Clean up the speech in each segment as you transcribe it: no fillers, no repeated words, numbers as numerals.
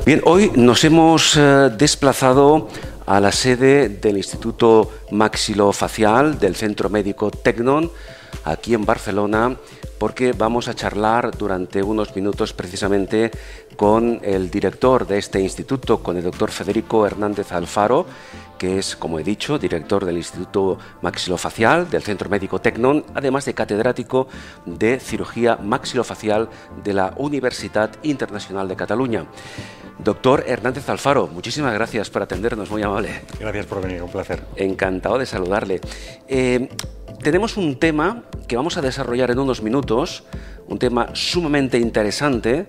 Bien, hoy nos hemos desplazado a la sede del Instituto Maxilofacial del Centro Médico Tecnon, aquí en Barcelona, porque vamos a charlar durante unos minutos precisamente con el director de este instituto, con el doctor Federico Hernández Alfaro, que es, como he dicho, director del Instituto Maxilofacial del Centro Médico Tecnon, además de catedrático de Cirugía Maxilofacial de la Universitat Internacional de Cataluña. Doctor Hernández Alfaro, muchísimas gracias por atendernos, muy amable. Gracias por venir, un placer. Encantado de saludarle. Tenemos un tema que vamos a desarrollar en unos minutos, un tema sumamente interesante,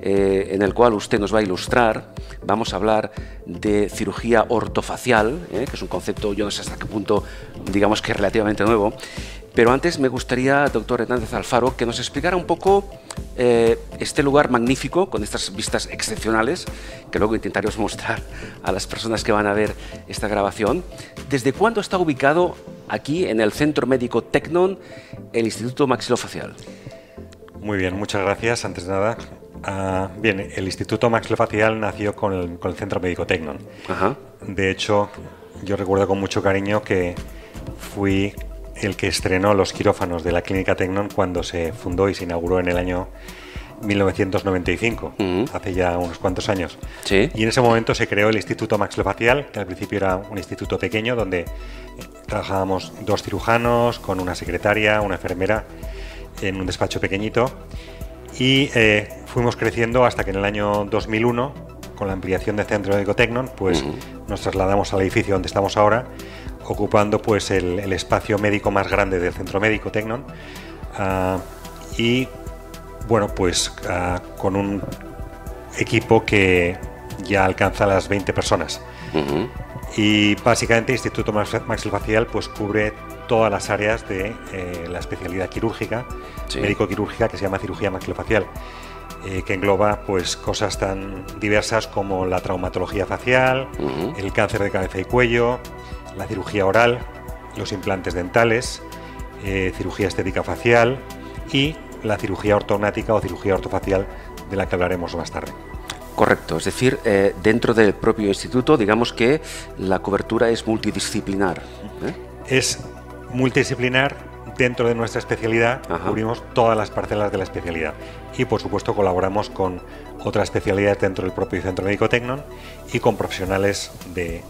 en el cual usted nos va a ilustrar. Vamos a hablar de cirugía ortofacial, que es un concepto, yo no sé hasta qué punto, digamos que es relativamente nuevo. Pero antes me gustaría, doctor Hernández Alfaro, que nos explicara un poco este lugar magnífico, con estas vistas excepcionales, que luego intentaremos mostrar a las personas que van a ver esta grabación. ¿Desde cuándo está ubicado aquí, en el Centro Médico Tecnon, el Instituto Maxilofacial? Muy bien, muchas gracias. Antes de nada, bien, el Instituto Maxilofacial nació con el Centro Médico Tecnon. Ajá. De hecho, yo recuerdo con mucho cariño que fui el que estrenó los quirófanos de la Clínica Tecnon cuando se fundó y se inauguró en el año 1995, hace ya unos cuantos años. Sí. Y en ese momento se creó el Instituto Maxilofacial, que al principio era un instituto pequeño donde trabajábamos 2 cirujanos con una secretaria, una enfermera, en un despacho pequeñito, y fuimos creciendo hasta que en el año 2001, con la ampliación del Centro Médico Tecnon, pues nos trasladamos al edificio donde estamos ahora, ocupando pues el espacio médico más grande del Centro Médico Tecnon, y bueno, pues con un equipo que ya alcanza las 20 personas. Y básicamente el Instituto Maxilofacial pues cubre todas las áreas de la especialidad quirúrgica, sí, médico-quirúrgica, que se llama cirugía maxilofacial, que engloba pues cosas tan diversas como la traumatología facial, el cáncer de cabeza y cuello, la cirugía oral, los implantes dentales, cirugía estética facial y la cirugía ortognática o cirugía ortofacial, de la que hablaremos más tarde. Correcto, es decir, dentro del propio instituto, digamos que la cobertura es multidisciplinar. Es multidisciplinar. Dentro de nuestra especialidad cubrimos todas las parcelas de la especialidad y, por supuesto, colaboramos con otras especialidades dentro del propio Centro Médico Tecnon y con profesionales de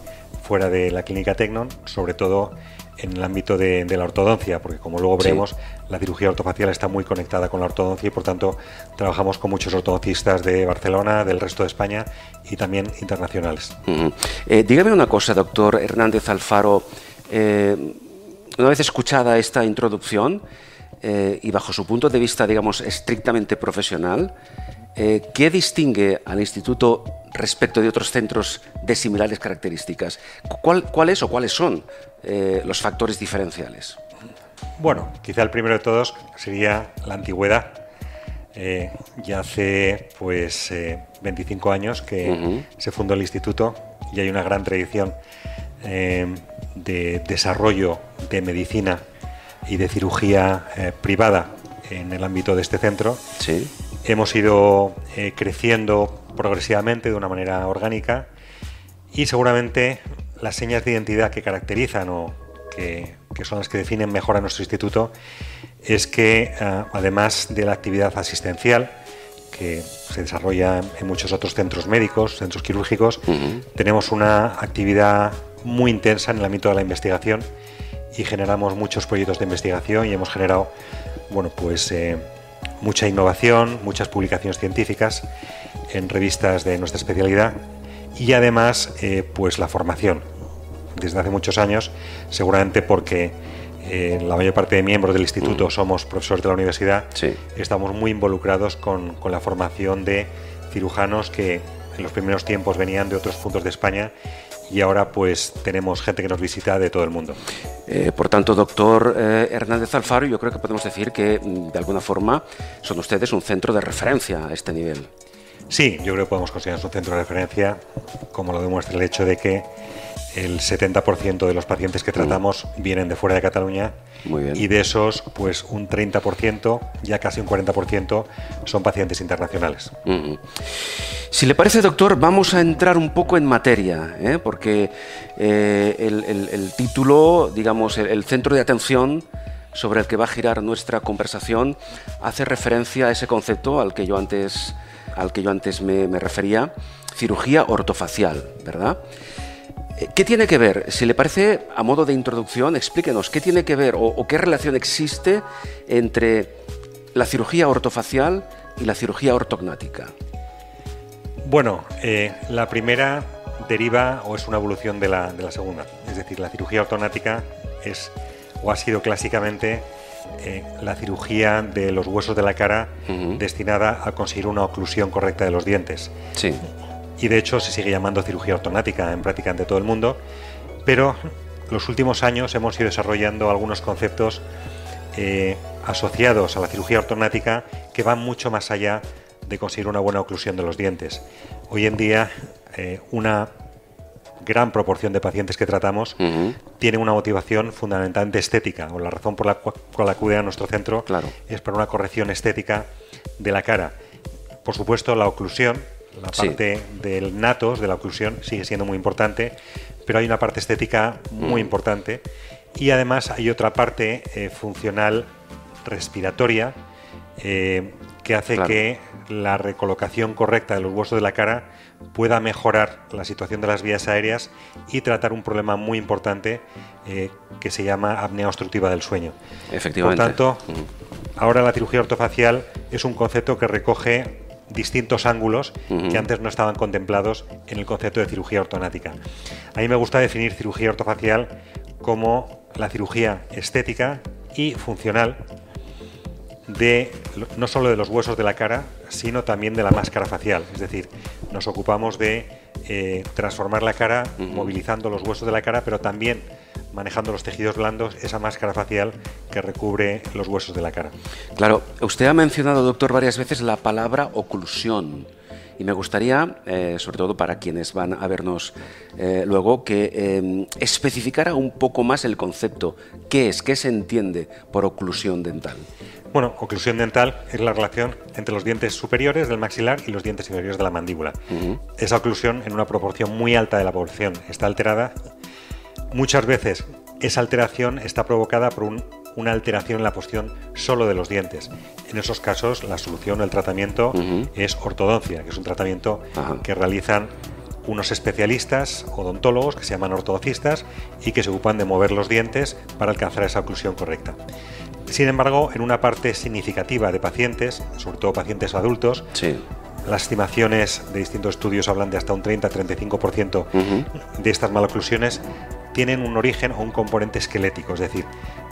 fuera de la Clínica Tecnon, sobre todo en el ámbito de la ortodoncia, porque como luego veremos, la cirugía ortofacial está muy conectada con la ortodoncia y por tanto trabajamos con muchos ortodoncistas de Barcelona, del resto de España y también internacionales. Dígame una cosa, doctor Hernández Alfaro, una vez escuchada esta introducción y bajo su punto de vista, digamos, estrictamente profesional, ¿qué distingue al instituto respecto de otros centros de similares características? ¿Cuáles son los factores diferenciales? Bueno, quizá el primero de todos sería la antigüedad. Ya hace pues 25 años que se fundó el instituto y hay una gran tradición de desarrollo de medicina y de cirugía privada en el ámbito de este centro. Sí. Hemos ido creciendo progresivamente de una manera orgánica y seguramente las señas de identidad que caracterizan o que son las que definen mejor a nuestro instituto es que además de la actividad asistencial que se desarrolla en muchos otros centros médicos, centros quirúrgicos, tenemos una actividad muy intensa en el ámbito de la investigación y generamos muchos proyectos de investigación y hemos generado, bueno, pues mucha innovación, muchas publicaciones científicas en revistas de nuestra especialidad y además pues la formación desde hace muchos años, seguramente porque la mayor parte de miembros del instituto somos profesores de la universidad. Sí. Estamos muy involucrados con la formación de cirujanos que en los primeros tiempos venían de otros puntos de España y ahora pues tenemos gente que nos visita de todo el mundo. Por tanto, doctor Hernández Alfaro, yo creo que podemos decir que de alguna forma son ustedes un centro de referencia a este nivel. Sí, yo creo que podemos considerarnos un centro de referencia, como lo demuestra el hecho de que el 70% de los pacientes que tratamos vienen de fuera de Cataluña. Muy bien. Y de esos, pues un 30%, ya casi un 40%, son pacientes internacionales. Si le parece, doctor, vamos a entrar un poco en materia, porque el título, digamos, el centro de atención sobre el que va a girar nuestra conversación hace referencia a ese concepto al que yo antes me refería, cirugía ortofacial, ¿verdad? ¿Qué tiene que ver? Si le parece, a modo de introducción, explíquenos qué tiene que ver o qué relación existe entre la cirugía ortofacial y la cirugía ortognática. Bueno, la primera deriva o es una evolución de la segunda. Es decir, la cirugía ortognática es o ha sido clásicamente la cirugía de los huesos de la cara destinada a conseguir una oclusión correcta de los dientes. Sí. Y de hecho se sigue llamando cirugía ortognática en prácticamente todo el mundo, pero los últimos años hemos ido desarrollando algunos conceptos asociados a la cirugía ortognática que van mucho más allá de conseguir una buena oclusión de los dientes. Hoy en día una gran proporción de pacientes que tratamos tiene una motivación fundamentalmente estética, o la razón por la cual acuden a nuestro centro es para una corrección estética de la cara. Por supuesto, la oclusión, la parte del natos de la oclusión sigue siendo muy importante, pero hay una parte estética muy importante y además hay otra parte funcional respiratoria que hace que la recolocación correcta de los huesos de la cara pueda mejorar la situación de las vías aéreas y tratar un problema muy importante que se llama apnea obstructiva del sueño. Efectivamente. Por tanto, ahora la cirugía ortofacial es un concepto que recoge distintos ángulos que antes no estaban contemplados en el concepto de cirugía ortognática. A mí me gusta definir cirugía ortofacial como la cirugía estética y funcional no solo de los huesos de la cara, sino también de la máscara facial. Es decir, nos ocupamos de transformar la cara, movilizando los huesos de la cara, pero también manejando los tejidos blandos, esa máscara facial que recubre los huesos de la cara. Claro, usted ha mencionado, doctor, varias veces la palabra oclusión. Y me gustaría, sobre todo para quienes van a vernos luego, que especificara un poco más el concepto. ¿Qué se entiende por oclusión dental? Bueno, oclusión dental es la relación entre los dientes superiores del maxilar y los dientes inferiores de la mandíbula. Esa oclusión, en una proporción muy alta de la población, está alterada. Muchas veces esa alteración está provocada por una alteración en la posición solo de los dientes. En esos casos, la solución o el tratamiento es ortodoncia, que es un tratamiento que realizan unos especialistas odontólogos que se llaman ortodoncistas y que se ocupan de mover los dientes para alcanzar esa oclusión correcta. Sin embargo, en una parte significativa de pacientes, sobre todo pacientes adultos, las estimaciones de distintos estudios hablan de hasta un 30-35% de estas maloclusiones tienen un origen o un componente esquelético, es decir,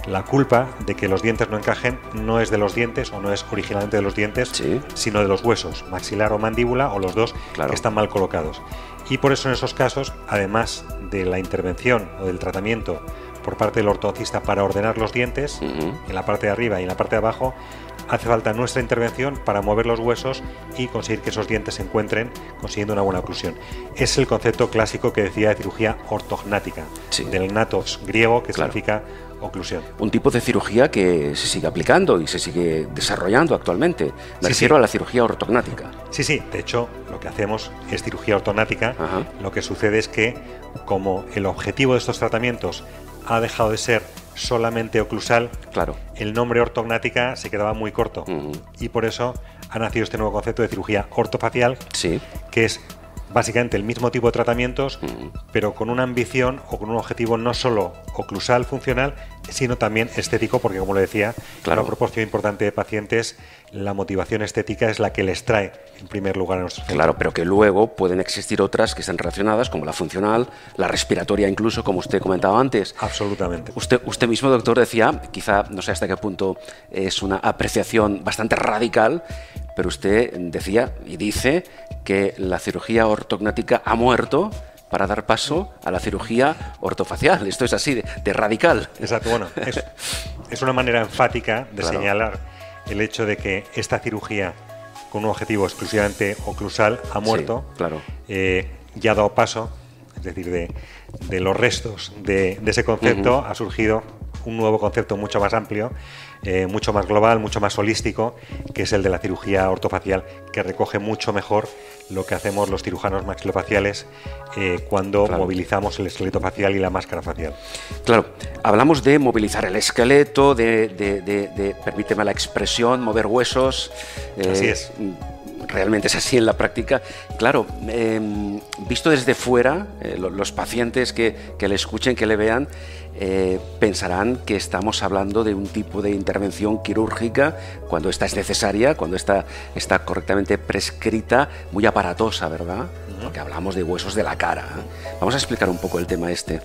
la culpa de que los dientes no encajen no es de los dientes o no es originalmente de los dientes, sino de los huesos, maxilar o mandíbula, o los dos que están mal colocados. Y por eso en esos casos, además de la intervención o del tratamiento por parte del ortodoncista para ordenar los dientes, en la parte de arriba y en la parte de abajo, hace falta nuestra intervención para mover los huesos y conseguir que esos dientes se encuentren, consiguiendo una buena oclusión. Es el concepto clásico que decía de cirugía ortognática, del natos griego, que significa oclusión. Un tipo de cirugía que se sigue aplicando y se sigue desarrollando actualmente. Me refiero a la cirugía ortognática. Sí, de hecho, lo que hacemos es cirugía ortognática. Lo que sucede es que, como el objetivo de estos tratamientos ha dejado de ser solamente oclusal, el nombre ortognática se quedaba muy corto y por eso ha nacido este nuevo concepto de cirugía ortofacial, que es básicamente el mismo tipo de tratamientos, pero con una ambición o con un objetivo no solo oclusal, funcional, sino también estético, porque como le decía, una proporción importante de pacientes, la motivación estética es la que les trae en primer lugar a nuestros centros. Claro, pero que luego pueden existir otras que están relacionadas, como la funcional, la respiratoria incluso, como usted comentaba antes. Absolutamente. Usted mismo, doctor, decía, quizá no sé hasta qué punto es una apreciación bastante radical, pero usted decía y dice que la cirugía ortognática ha muerto para dar paso a la cirugía ortofacial. Esto es así, de radical. Exacto, bueno, es una manera enfática de señalar el hecho de que esta cirugía, con un objetivo exclusivamente oclusal, ha muerto, ya ha dado paso, es decir, de los restos de ese concepto ha surgido un nuevo concepto mucho más amplio, mucho más global, mucho más holístico, que es el de la cirugía ortofacial, que recoge mucho mejor lo que hacemos los cirujanos maxilofaciales cuando movilizamos el esqueleto facial y la máscara facial. Claro, hablamos de movilizar el esqueleto, de permíteme la expresión, mover huesos. Así es. Realmente es así en la práctica. Claro, visto desde fuera, los pacientes que le escuchen, que le vean, pensarán que estamos hablando de un tipo de intervención quirúrgica cuando esta es necesaria, cuando está correctamente prescrita, muy aparatosa, ¿verdad? Porque hablamos de huesos de la cara. Vamos a explicar un poco el tema este.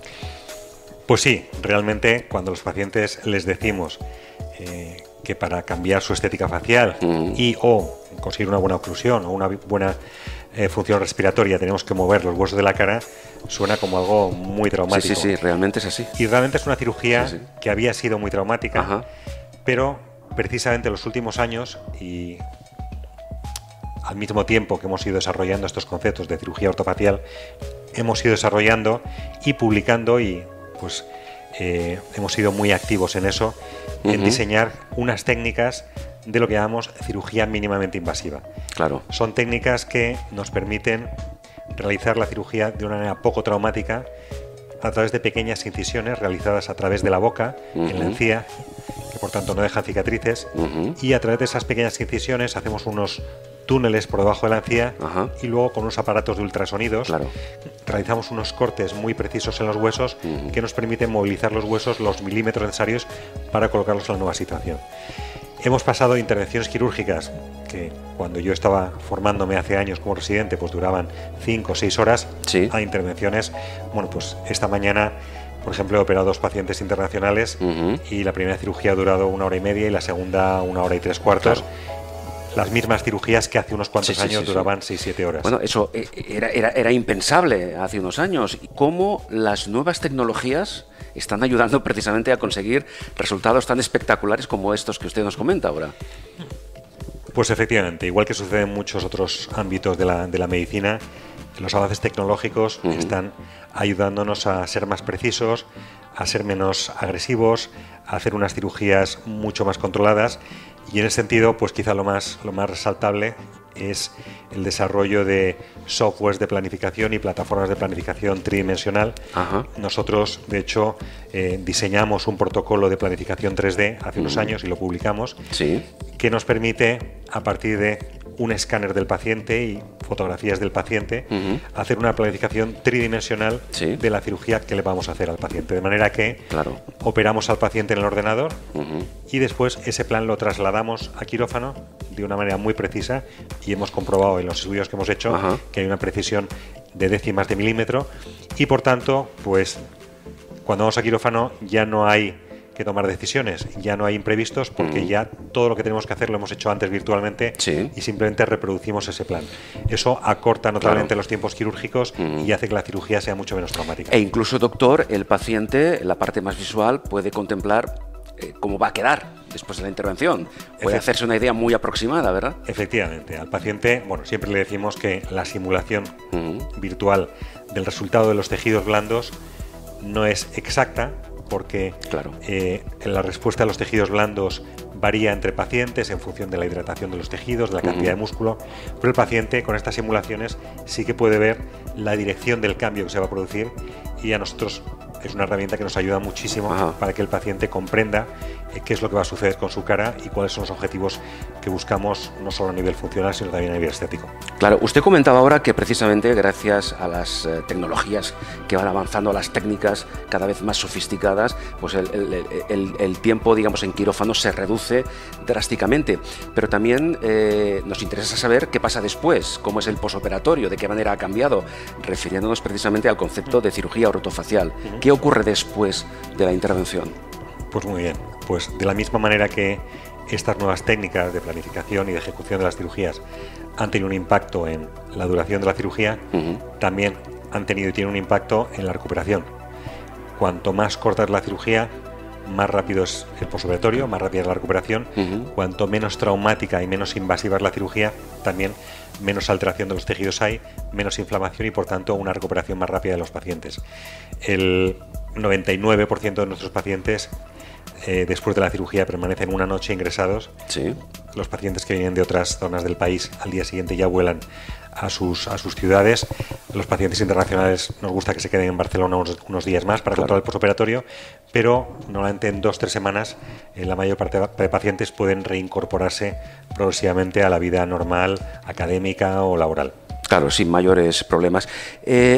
Pues sí, realmente cuando a los pacientes les decimos que para cambiar su estética facial y o conseguir una buena oclusión o una buena función respiratoria tenemos que mover los huesos de la cara, suena como algo muy traumático. Sí, realmente es así. Y realmente es una cirugía que había sido muy traumática, pero precisamente en los últimos años y al mismo tiempo que hemos ido desarrollando estos conceptos de cirugía ortofacial, hemos ido desarrollando y publicando y pues hemos sido muy activos en eso, en diseñar unas técnicas de lo que llamamos cirugía mínimamente invasiva. Claro. Son técnicas que nos permiten realizar la cirugía de una manera poco traumática a través de pequeñas incisiones realizadas a través de la boca, en la encía, que por tanto no dejan cicatrices, y a través de esas pequeñas incisiones hacemos unos túneles por debajo de la encía y luego con unos aparatos de ultrasonidos realizamos unos cortes muy precisos en los huesos que nos permiten movilizar los huesos los milímetros necesarios para colocarlos en la nueva situación. Hemos pasado de intervenciones quirúrgicas que cuando yo estaba formándome hace años como residente pues duraban 5 o 6 horas a intervenciones, bueno, pues esta mañana por ejemplo he operado 2 pacientes internacionales y la primera cirugía ha durado 1 hora y media y la segunda 1 hora y 3/4. Claro. Las mismas cirugías que hace unos cuantos años duraban 6-7 horas. Bueno, eso era impensable hace unos años. ¿Cómo las nuevas tecnologías están ayudando precisamente a conseguir resultados tan espectaculares como estos que usted nos comenta ahora? Pues efectivamente, igual que sucede en muchos otros ámbitos de la medicina, los avances tecnológicos están ayudándonos a ser más precisos, a ser menos agresivos, a hacer unas cirugías mucho más controladas. Y en ese sentido, pues quizá lo más resaltable es el desarrollo de softwares de planificación y plataformas de planificación tridimensional. Nosotros, de hecho, diseñamos un protocolo de planificación 3D hace unos años y lo publicamos, que nos permite, a partir de un escáner del paciente y fotografías del paciente, hacer una planificación tridimensional de la cirugía que le vamos a hacer al paciente. De manera que operamos al paciente en el ordenador y después ese plan lo trasladamos a quirófano de una manera muy precisa y hemos comprobado en los estudios que hemos hecho que hay una precisión de décimas de milímetro y por tanto, pues cuando vamos a quirófano ya no hay que tomar decisiones, ya no hay imprevistos porque ya todo lo que tenemos que hacer lo hemos hecho antes virtualmente y simplemente reproducimos ese plan. Eso acorta notablemente los tiempos quirúrgicos y hace que la cirugía sea mucho menos traumática. E incluso, doctor, el paciente, la parte más visual, puede contemplar cómo va a quedar después de la intervención. Puede hacerse una idea muy aproximada, ¿verdad? Efectivamente. Al paciente, bueno, siempre le decimos que la simulación virtual del resultado de los tejidos blandos no es exacta, porque la respuesta a los tejidos blandos varía entre pacientes en función de la hidratación de los tejidos, de la cantidad de músculo, pero el paciente con estas simulaciones sí que puede ver la dirección del cambio que se va a producir y a nosotros es una herramienta que nos ayuda muchísimo para que el paciente comprenda qué es lo que va a suceder con su cara y cuáles son los objetivos que buscamos no solo a nivel funcional sino también a nivel estético. Claro, usted comentaba ahora que precisamente gracias a las tecnologías que van avanzando, a las técnicas cada vez más sofisticadas, pues el tiempo, digamos, en quirófano se reduce drásticamente, pero también nos interesa saber qué pasa después, cómo es el posoperatorio, de qué manera ha cambiado, refiriéndonos precisamente al concepto de cirugía ortofacial. ¿Qué ocurre después de la intervención? Pues muy bien, pues de la misma manera que estas nuevas técnicas de planificación y de ejecución de las cirugías han tenido un impacto en la duración de la cirugía, también han tenido y tienen un impacto en la recuperación. Cuanto más corta es la cirugía, más rápido es el posoperatorio, más rápida es la recuperación. Cuanto menos traumática y menos invasiva es la cirugía, también menos alteración de los tejidos hay, menos inflamación y por tanto una recuperación más rápida de los pacientes. El 99% de nuestros pacientes después de la cirugía permanecen una noche ingresados. Sí. Los pacientes que vienen de otras zonas del país al día siguiente ya vuelan a sus ciudades. Los pacientes internacionales nos gusta que se queden en Barcelona unos días más para controlar el postoperatorio, pero normalmente en 2-3 semanas la mayor parte de pacientes pueden reincorporarse progresivamente a la vida normal, académica o laboral. Claro, sin mayores problemas.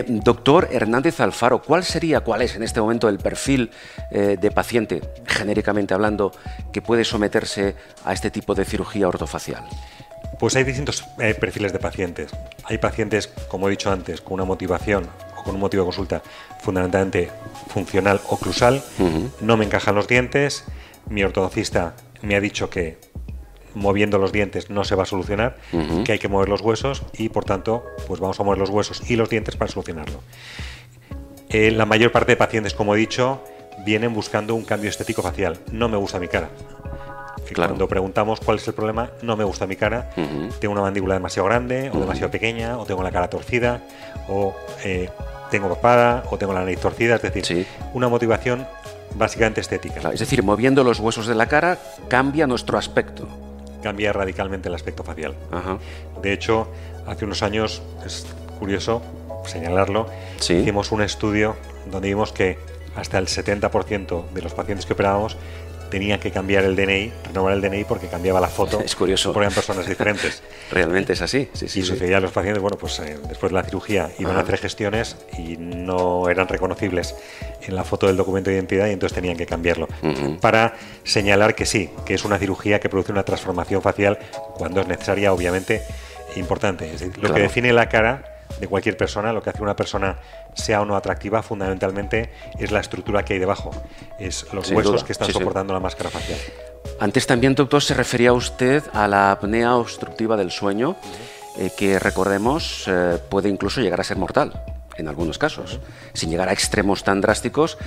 Doctor Hernández Alfaro, ¿cuál es en este momento el perfil de paciente, genéricamente hablando, que puede someterse a este tipo de cirugía ortofacial? Pues hay distintos perfiles de pacientes. Hay pacientes, como he dicho antes, con una motivación o con un motivo de consulta fundamentalmente funcional o oclusal. No me encajan los dientes, mi ortodoncista me ha dicho que moviendo los dientes no se va a solucionar, que hay que mover los huesos y por tanto pues vamos a mover los huesos y los dientes para solucionarlo. La mayor parte de pacientes, como he dicho, vienen buscando un cambio estético facial. No me gusta mi cara. Claro. Cuando preguntamos cuál es el problema, no me gusta mi cara, tengo una mandíbula demasiado grande o demasiado pequeña, o tengo la cara torcida, o tengo papada, o tengo la nariz torcida, es decir, una motivación básicamente estética. Claro, es decir, moviendo los huesos de la cara cambia nuestro aspecto. Cambia radicalmente el aspecto facial. Ajá. De hecho, hace unos años, es curioso señalarlo, hicimos un estudio donde vimos que hasta el 70% de los pacientes que operábamos tenían que cambiar el DNI, renovar el DNI porque cambiaba la foto. Es curioso. Porque eran personas diferentes. Realmente es así. Y sucedía a los pacientes, bueno, pues después de la cirugía iban a hacer gestiones y no eran reconocibles en la foto del documento de identidad y entonces tenían que cambiarlo. Para señalar que sí, que es una cirugía que produce una transformación facial cuando es necesaria, obviamente, importante. Es decir, lo que define la cara de cualquier persona, lo que hace una persona sea o no atractiva, fundamentalmente es la estructura que hay debajo, es los huesos que están soportando la máscara facial. Antes también, doctor, se refería usted a la apnea obstructiva del sueño, que recordemos puede incluso llegar a ser mortal en algunos casos. Sin llegar a extremos tan drásticos,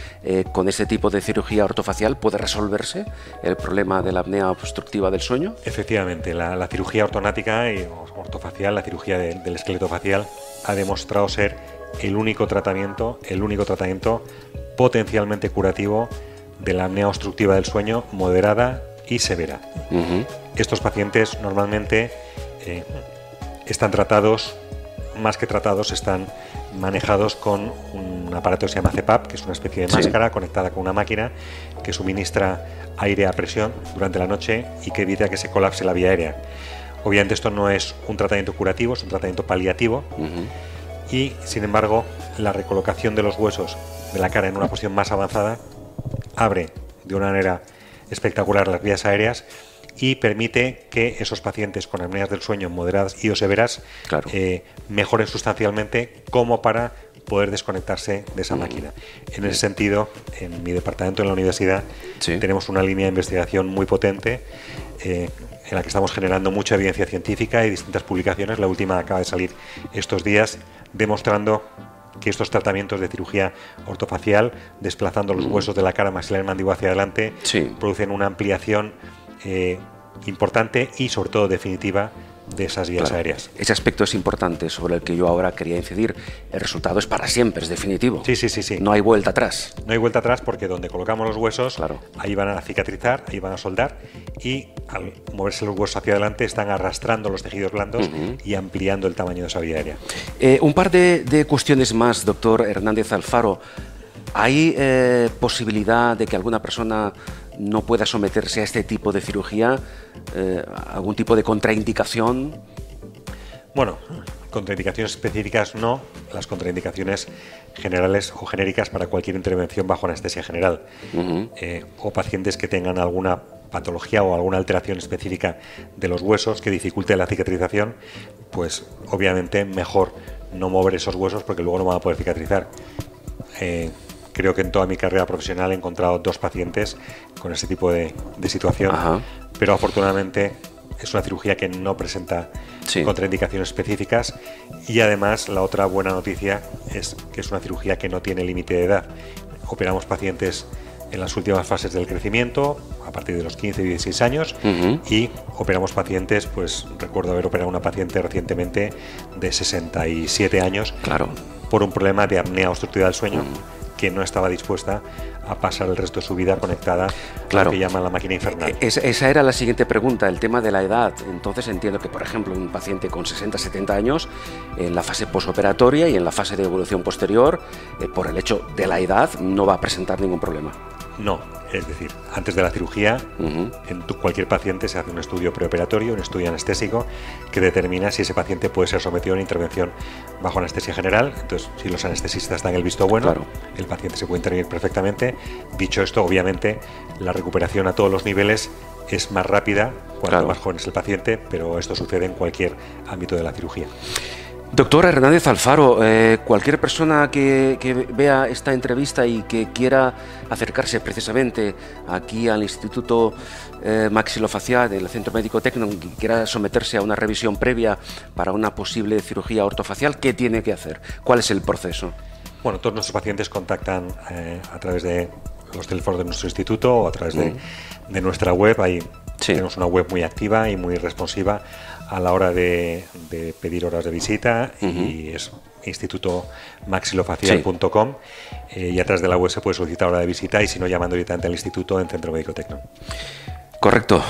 con este tipo de cirugía ortofacial puede resolverse el problema de la apnea obstructiva del sueño. Efectivamente, la cirugía ortonática y ortofacial, la cirugía del esqueleto facial, ha demostrado ser el único tratamiento potencialmente curativo de la apnea obstructiva del sueño moderada y severa. Estos pacientes normalmente están tratados, más que tratados, están manejados con un aparato que se llama CPAP, que es una especie de máscara conectada con una máquina que suministra aire a presión durante la noche y que evita que se colapse la vía aérea. Obviamente esto no es un tratamiento curativo, es un tratamiento paliativo y, sin embargo, la recolocación de los huesos de la cara en una posición más avanzada abre de una manera espectacular las vías aéreas y permite que esos pacientes con apneas del sueño moderadas y o severas mejoren sustancialmente como para poder desconectarse de esa máquina. En ese sentido, en mi departamento en la universidad tenemos una línea de investigación muy potente en la que estamos generando mucha evidencia científica y distintas publicaciones. La última acaba de salir estos días demostrando que estos tratamientos de cirugía ortofacial, desplazando los huesos de la cara maxilar y mandíbula hacia adelante, producen una ampliación importante y sobre todo definitiva de esas vías aéreas. Ese aspecto es importante sobre el que yo ahora quería incidir. El resultado es para siempre, es definitivo. Sí. No hay vuelta atrás. No hay vuelta atrás porque donde colocamos los huesos, ahí van a cicatrizar, ahí van a soldar y al moverse los huesos hacia adelante están arrastrando los tejidos blandos y ampliando el tamaño de esa vía aérea. Un par de cuestiones más, doctor Hernández Alfaro. ¿Hay posibilidad de que alguna persona no pueda someterse a este tipo de cirugía? ¿Algún tipo de contraindicación? Bueno, contraindicaciones específicas no, las contraindicaciones generales o genéricas para cualquier intervención bajo anestesia general o pacientes que tengan alguna patología o alguna alteración específica de los huesos que dificulte la cicatrización, pues obviamente mejor no mover esos huesos porque luego no van a poder cicatrizar. Creo que en toda mi carrera profesional he encontrado 2 pacientes con ese tipo de situación, pero afortunadamente es una cirugía que no presenta contraindicaciones específicas y además la otra buena noticia es que es una cirugía que no tiene límite de edad. Operamos pacientes en las últimas fases del crecimiento, a partir de los 15 y 16 años, y operamos pacientes, pues recuerdo haber operado una paciente recientemente de 67 años por un problema de apnea obstructiva del sueño, que no estaba dispuesta a pasar el resto de su vida conectada a lo que llaman la máquina infernal. Esa era la siguiente pregunta, el tema de la edad. Entonces entiendo que, por ejemplo, un paciente con 60-70 años, en la fase posoperatoria y en la fase de evolución posterior, por el hecho de la edad, no va a presentar ningún problema. No, es decir, antes de la cirugía, en cualquier paciente se hace un estudio preoperatorio, un estudio anestésico, que determina si ese paciente puede ser sometido a una intervención bajo anestesia general. Entonces, si los anestesistas dan el visto bueno, el paciente se puede intervenir perfectamente. Dicho esto, obviamente, la recuperación a todos los niveles es más rápida cuanto más joven es el paciente, pero esto sucede en cualquier ámbito de la cirugía. Doctor Hernández Alfaro, cualquier persona que vea esta entrevista y que quiera acercarse precisamente aquí al Instituto Maxilofacial del Centro Médico Tecnon, que quiera someterse a una revisión previa para una posible cirugía ortofacial, ¿qué tiene que hacer? ¿Cuál es el proceso? Bueno, todos nuestros pacientes contactan a través de los teléfonos de nuestro instituto o a través de nuestra web. Ahí tenemos una web muy activa y muy responsiva a la hora de pedir horas de visita, y es institutomaxilofacial.com, y a través de la web se puede solicitar hora de visita, y si no, llamando directamente al instituto en Centro Médico Tecnon. Correcto.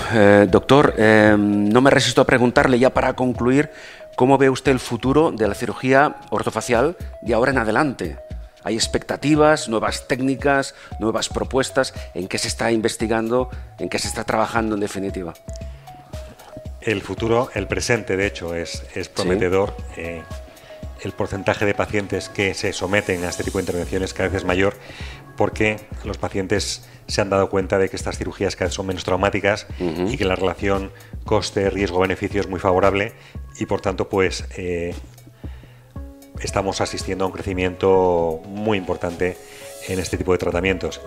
Doctor, no me resisto a preguntarle, ya para concluir, ¿cómo ve usted el futuro de la cirugía ortofacial de ahora en adelante? ¿Hay expectativas, nuevas técnicas, nuevas propuestas? ¿En qué se está investigando? ¿En qué se está trabajando en definitiva? El futuro, el presente, de hecho, es prometedor. El porcentaje de pacientes que se someten a este tipo de intervenciones cada vez es mayor, porque los pacientes se han dado cuenta de que estas cirugías cada vez son menos traumáticas y que la relación coste-riesgo-beneficio es muy favorable, y por tanto pues estamos asistiendo a un crecimiento muy importante en este tipo de tratamientos.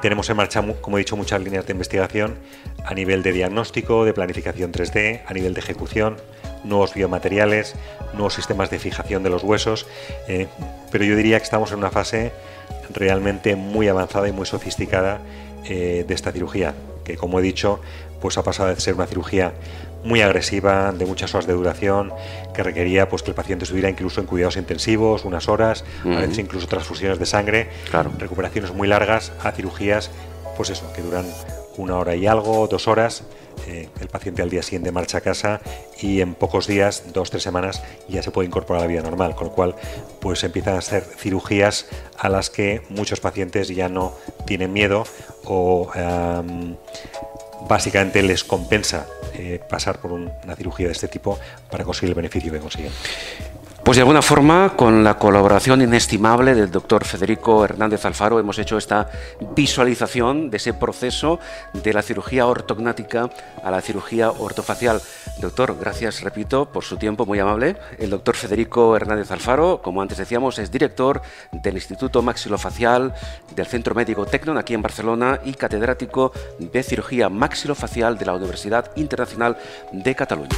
Tenemos en marcha, como he dicho, muchas líneas de investigación a nivel de diagnóstico, de planificación 3D, a nivel de ejecución, nuevos biomateriales, nuevos sistemas de fijación de los huesos, pero yo diría que estamos en una fase realmente muy avanzada y muy sofisticada de esta cirugía, que, como he dicho, pues ha pasado de ser una cirugía muy agresiva, de muchas horas de duración, que requería pues que el paciente estuviera incluso en cuidados intensivos unas horas, a veces incluso transfusiones de sangre, recuperaciones muy largas, a cirugías pues eso, que duran 1 hora y algo, 2 horas, el paciente al día siguiente marcha a casa, y en pocos días, 2-3 semanas, ya se puede incorporar a la vida normal, con lo cual pues empiezan a ser cirugías a las que muchos pacientes ya no tienen miedo, o básicamente les compensa pasar por una cirugía de este tipo para conseguir el beneficio que consiguen. Pues de alguna forma, con la colaboración inestimable del doctor Federico Hernández Alfaro, hemos hecho esta visualización de ese proceso de la cirugía ortognática a la cirugía ortofacial. Doctor, gracias, repito, por su tiempo, muy amable. El doctor Federico Hernández Alfaro, como antes decíamos, es director del Instituto Maxilofacial del Centro Médico Tecnon, aquí en Barcelona, y catedrático de cirugía maxilofacial de la Universidad Internacional de Cataluña.